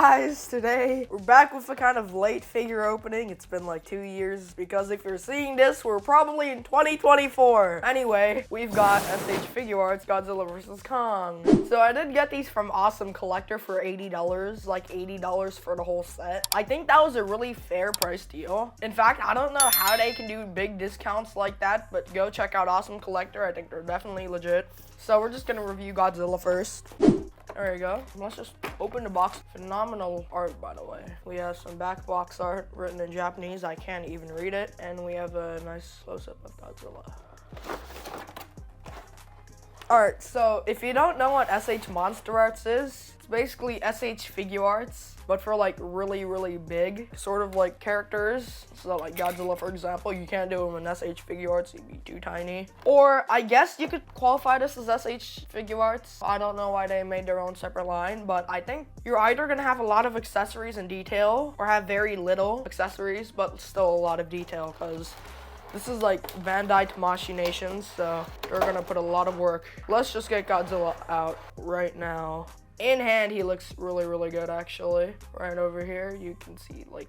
guys, today we're back with a kind of late figure opening. It's been like 2 years because if you're seeing this, we're probably in 2024. Anyway, we've got SH Figuarts Godzilla Vs Kong. So I did get these from Awesome Collector for $80, like $80 for the whole set. I think that was a really fair price deal. In fact, I don't know how they can do big discounts like that, but go check out Awesome Collector. I think they're definitely legit. So we're just gonna review Godzilla first. There you go. Let's just open the box. Phenomenal art, by the way. We have some back box art written in Japanese. I can't even read it. And we have a nice close-up of Godzilla. Alright, so if you don't know what SH Monsterarts is, it's basically SH Figuarts, but for like really big sort of like characters. So like Godzilla, for example, you can't do him in SH Figuarts, he'd be too tiny. Or I guess you could qualify this as SH Figuarts. I don't know why they made their own separate line, but I think you're either gonna have a lot of accessories and detail or have very little accessories, but still a lot of detail, because this is like Bandai Tamashii Nations, so they're gonna put a lot of work. Let's just get Godzilla out right now. In hand, he looks really good, actually. Right over here, you can see like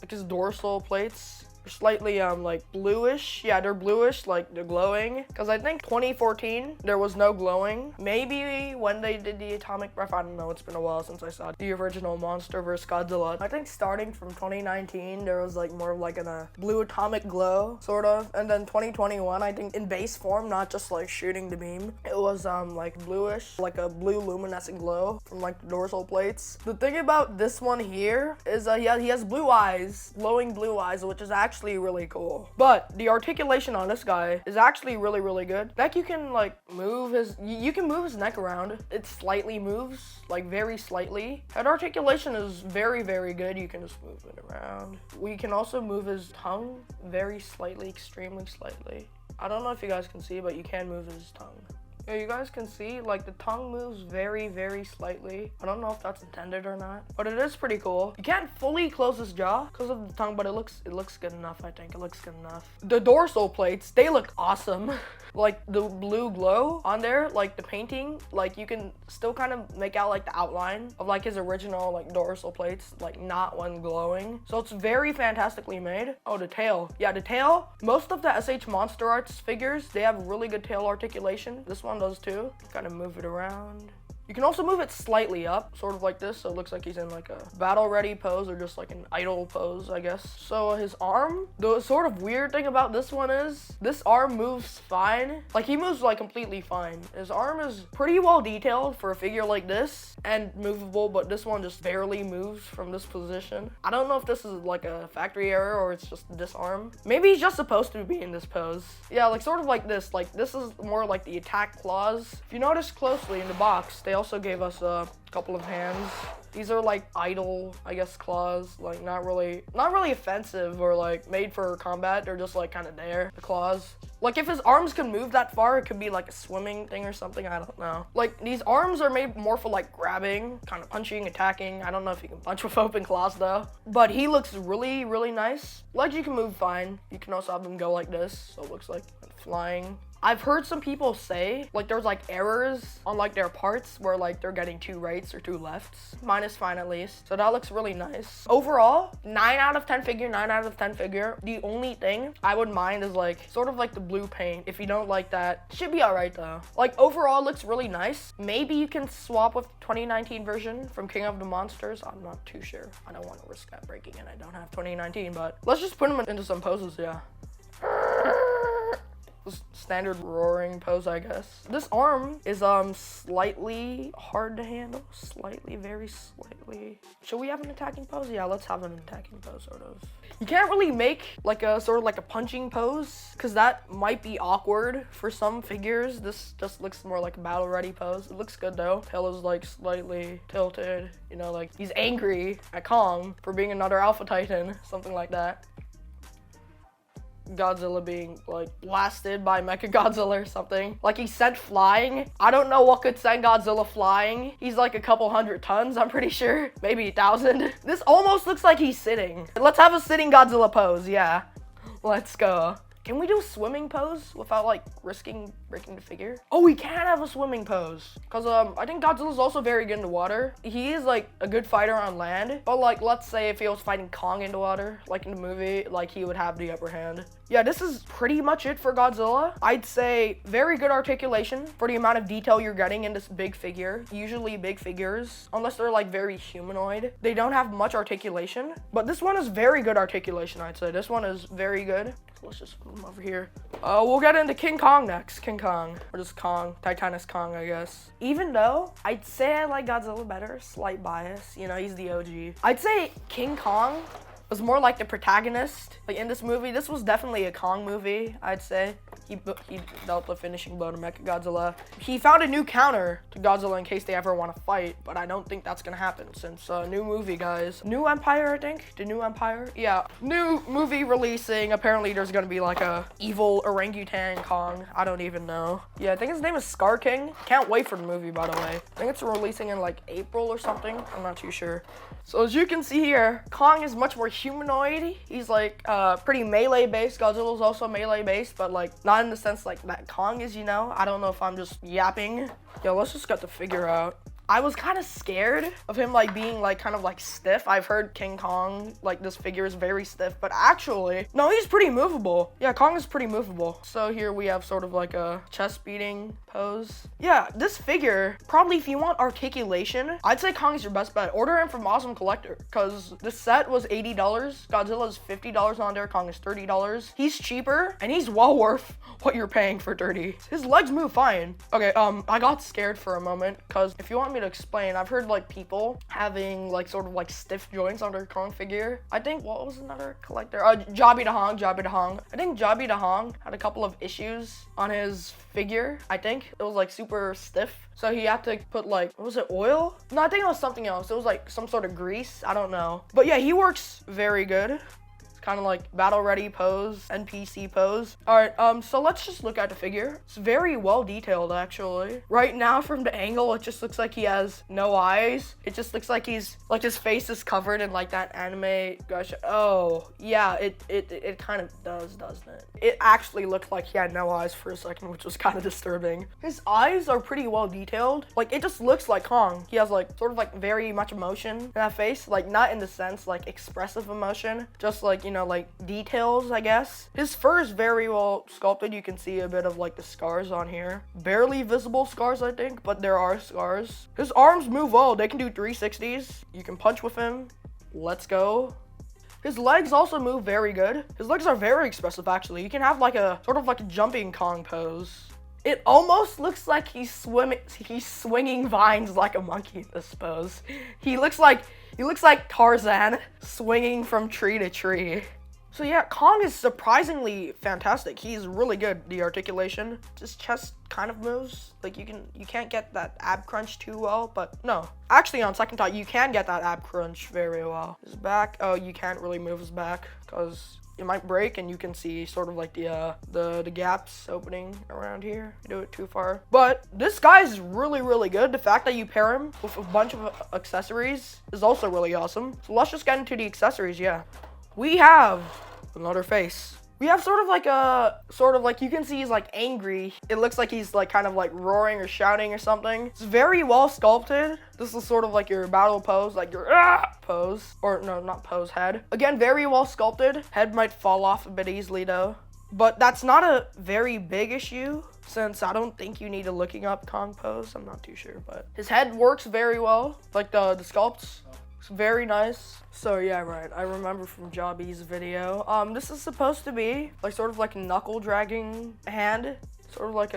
his dorsal plates are slightly like bluish. Yeah, they're bluish, like they're glowing. Because I think 2014 there was no glowing. Maybe when they did the atomic breath, I don't know. It's been a while since I saw the original Monster vs Godzilla. I think starting from 2019 there was like more of like a blue atomic glow sort of, and then 2021 I think in base form, not just like shooting the beam, it was like bluish, like a blue luminescent glow from like the dorsal plates. The thing about this one here is he has blue eyes, glowing blue eyes, which is actually really cool. But the articulation on this guy is actually really good. Like you can like move you can move his neck around. It slightly moves, like very slightly. Head articulation is very good. You can just move it around. We can also move his tongue very slightly, extremely slightly. I don't know if you guys can see, but you can move his tongue. Yeah, you guys can see like the tongue moves very slightly. I don't know if that's intended or not, but it is pretty cool. You can't fully close his jaw because of the tongue, but it looks good enough. I think it looks good enough. The dorsal plates, they look awesome. Like the blue glow on there, like the painting, like you can still kind of make out like the outline of like his original like dorsal plates, like not when glowing. So it's very fantastically made. Oh, the tail. Yeah, the tail. Most of the SH Monsterarts figures, they have really good tail articulation. This one does too. Kind of move it around. You can also move it slightly up, sort of like this, so it looks like he's in like a battle-ready pose or just like an idle pose, I guess. So his arm, the sort of weird thing about this one is, this arm moves fine. Like he moves like completely fine. His arm is pretty well detailed for a figure like this and movable, but this one just barely moves from this position. I don't know if this is like a factory error or it's just this arm. Maybe he's just supposed to be in this pose. Yeah, like sort of like this. Like this is more like the attack claws. If you notice closely in the box, they also gave us a couple of hands. These are like idle, I guess, claws, like not really offensive or like made for combat. They're just like kind of there, the claws. Like if his arms can move that far, it could be like a swimming thing or something, I don't know. Like these arms are made more for like grabbing, kind of punching, attacking. I don't know if you can punch with open claws though. But he looks really nice. Legs you can move fine. You can also have them go like this, so it looks like flying. I've heard some people say like there's like errors on like their parts where like they're getting 2 rights or 2 lefts. Mine is fine at least. So that looks really nice. Overall, 9 out of 10 figure, 9 out of 10 figure. The only thing I would mind is like sort of like the blue paint. If you don't like that, it should be alright though. Like overall, it looks really nice. Maybe you can swap with 2019 version from King of the Monsters. I'm not too sure. I don't want to risk that breaking and I don't have 2019, but let's just put him into some poses, yeah. Standard roaring pose, I guess. This arm is slightly hard to handle. Very slightly. Should we have an attacking pose? Yeah, let's have an attacking pose, sort of. You can't really make like a sort of like a punching pose because that might be awkward for some figures. This just looks more like a battle ready pose. It looks good though. Tail is like slightly tilted, you know, like he's angry at Kong for being another Alpha Titan, something like that. Godzilla being like blasted by Mechagodzilla or something. Like he's sent flying. I don't know what could send Godzilla flying. He's like a couple 100 tons, I'm pretty sure. Maybe 1,000. This almost looks like he's sitting. Let's have a sitting Godzilla pose, yeah. Let's go. Can we do a swimming pose without like risking breaking the figure? Oh, we can have a swimming pose. Cause I think Godzilla's also very good in the water. He is like a good fighter on land, but like let's say if he was fighting Kong in the water, like in the movie, like he would have the upper hand. Yeah, this is pretty much it for Godzilla. I'd say very good articulation for the amount of detail you're getting in this big figure. Usually big figures, unless they're like very humanoid, they don't have much articulation. But this one is very good articulation, I'd say. This one is very good. Let's just put him over here. We'll get into King Kong next. King Kong, or just Kong, Titanus Kong, I guess. Even though I'd say I like Godzilla better, slight bias, you know, he's the OG. I'd say King Kong was more like the protagonist. Like in this movie, this was definitely a Kong movie, I'd say. He dealt the finishing blow to Mechagodzilla. He found a new counter to Godzilla in case they ever want to fight, but I don't think that's gonna happen since new movie, guys. New Empire, I think? The New Empire? Yeah, new movie releasing. Apparently there's gonna be like a evil orangutan Kong. I don't even know. Yeah, I think his name is Rking. Can't wait for the movie, by the way. I think it's releasing in like April or something. I'm not too sure. So as you can see here, Kong is much more humanoid. He's like pretty melee based. Godzilla's also melee based, but like not in the sense like that Kong is, you know. I don't know if I'm just yapping. Yo, let's just get the figure out. I was kind of scared of him like being like kind of like stiff. I've heard King Kong, like this figure is very stiff, but actually, no, he's pretty movable. Yeah, Kong is pretty movable. So here we have sort of like a chest beating pose. Yeah, this figure, probably if you want articulation, I'd say Kong is your best bet. Order him from Awesome Collector, because the set was $80. Godzilla's $50 on there, Kong is $30. He's cheaper, and he's well worth what you're paying for 30. His legs move fine. Okay, I got scared for a moment, because if you want me to explain, I've heard like people having like sort of like stiff joints on their Kong figure. I think, what was another collector? Jobby Da Hong. I think Jobby Da Hong had a couple of issues on his figure. I think it was like super stiff, so he had to put like, what was it, oil? No, I think it was something else. It was like some sort of grease, I don't know, but yeah, he works very good. Kind of like battle ready pose, NPC pose. All right, so let's just look at the figure. It's very well detailed, actually. Right now, from the angle, it just looks like he has no eyes. It just looks like he's like his face is covered in like that anime. Gosh, oh yeah, it kind of does, doesn't it? It actually looked like he had no eyes for a second, which was kind of disturbing. His eyes are pretty well detailed. Like it just looks like Kong. He has like sort of like very much emotion in that face, like not in the sense like expressive emotion, just like, you know, like details, I guess. His fur is very well sculpted. You can see a bit of like the scars on here. Barely visible scars, I think, but there are scars. His arms move well. They can do 360s. You can punch with him. Let's go. His legs also move very good. His legs are very expressive, actually. You can have like a sort of like a jumping Kong pose. It almost looks like he's swinging vines like a monkey in this pose. He looks like Tarzan swinging from tree to tree. So yeah, Kong is surprisingly fantastic. He's really good. The articulation, his chest kind of moves. Like you can't get that ab crunch too well, but no. Actually, on second thought, you can get that ab crunch very well. His back, oh, you can't really move his back because it might break, and you can see sort of like the gaps opening around here. You do it too far. But this guy is really, really good. The fact that you pair him with a bunch of accessories is also really awesome. So let's just get into the accessories, yeah. We have another face. We have sort of like, you can see he's like angry. It looks like he's like kind of like roaring or shouting or something. It's very well sculpted. This is sort of like your battle pose, like your pose, or no, not pose, head. Again, very well sculpted. Head might fall off a bit easily though, but that's not a very big issue since I don't think you need a looking up Kong pose. I'm not too sure, but his head works very well. Like the sculpts. It's very nice. So yeah, right, I remember from Jobby's video. This is supposed to be like sort of like a knuckle dragging hand. Sort of like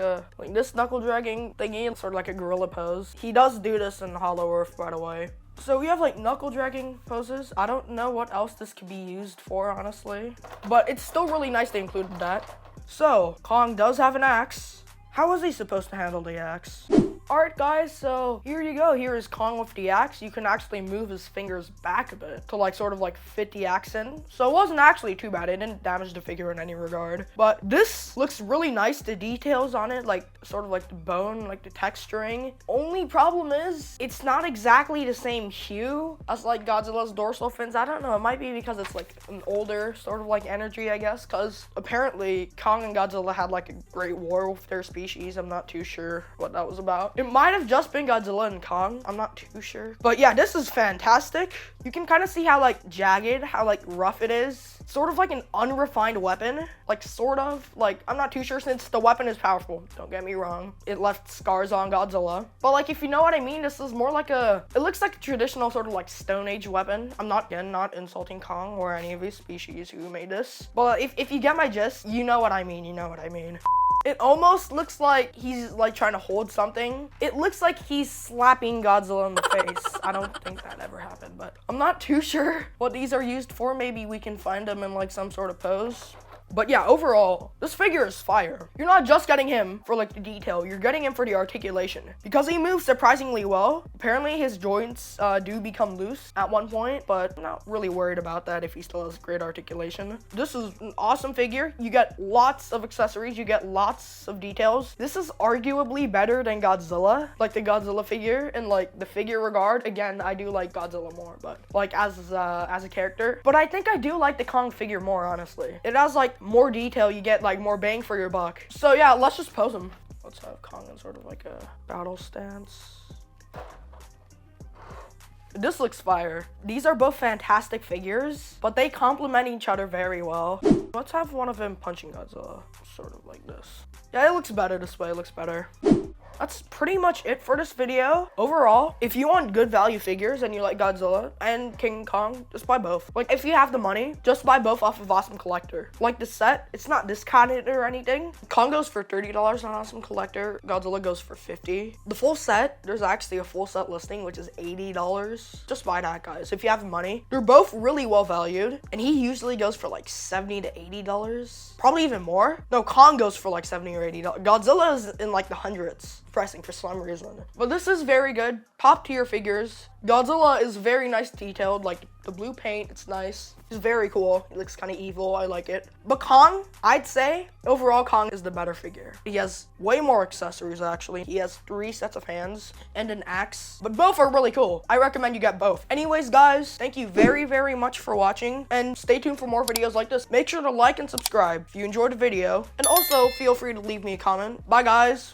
this knuckle dragging thingy, sort of like a gorilla pose. He does do this in Hollow Earth, by the way. So we have like knuckle dragging poses. I don't know what else this could be used for, honestly, but it's still really nice they included that. So Kong does have an axe. How was he supposed to handle the axe? Alright guys, so here you go. Here is Kong with the axe. You can actually move his fingers back a bit to like sort of like fit the axe in. So it wasn't actually too bad. It didn't damage the figure in any regard. But this looks really nice. The details on it, like sort of like the bone, like the texturing. Only problem is it's not exactly the same hue as like Godzilla's dorsal fins. I don't know. It might be because it's like an older sort of like energy, I guess. Because apparently Kong and Godzilla had like a great war with their species. I'm not too sure what that was about. It might have just been Godzilla and Kong. I'm not too sure. But yeah, this is fantastic. You can kind of see how like jagged, how like rough it is. Sort of like an unrefined weapon. Like sort of. Like, I'm not too sure since the weapon is powerful. Don't get me wrong. It left scars on Godzilla. But like, if you know what I mean, this is more like a... It looks like a traditional sort of like Stone Age weapon. I'm not, again, not insulting Kong or any of his species who made this. But if you get my gist, you know what I mean. You know what I mean. It almost looks like he's like trying to hold something. It looks like he's slapping Godzilla in the face. I don't think that ever happened, but I'm not too sure what these are used for. Maybe we can find them in like some sort of pose. But yeah, overall, this figure is fire. You're not just getting him for like the detail, you're getting him for the articulation. Because he moves surprisingly well. Apparently his joints do become loose at one point, but I'm not really worried about that if he still has great articulation. This is an awesome figure. You get lots of accessories, you get lots of details. This is arguably better than Godzilla, like the Godzilla figure in like the figure regard. Again, I do like Godzilla more, but like as a character. But I think I do like the Kong figure more, honestly. It has like more detail, you get like more bang for your buck. So yeah, let's just pose him. Let's have Kong in sort of like a battle stance. This looks fire. These are both fantastic figures, but they complement each other very well. Let's have one of him punching Godzilla, sort of like this. Yeah, it looks better this way, it looks better. That's pretty much it for this video. Overall, if you want good value figures and you like Godzilla and King Kong, just buy both. Like, if you have the money, just buy both off of Awesome Collector. Like the set, it's not discounted or anything. Kong goes for $30 on Awesome Collector. Godzilla goes for $50. The full set, there's actually a full set listing, which is $80. Just buy that, guys, if you have the money. They're both really well valued, and he usually goes for like $70 to $80. Probably even more. No, Kong goes for like $70 or $80. Godzilla is in like the hundreds. Pressing for some reason. But this is very good. Top tier figures. Godzilla is very nice detailed, like the blue paint, it's nice. It's very cool. He looks kind of evil, I like it. But Kong, I'd say, overall Kong is the better figure. He has way more accessories actually. He has 3 sets of hands and an axe, but both are really cool. I recommend you get both. Anyways guys, thank you very, very much for watching, and stay tuned for more videos like this. Make sure to like and subscribe if you enjoyed the video, and also feel free to leave me a comment. Bye guys.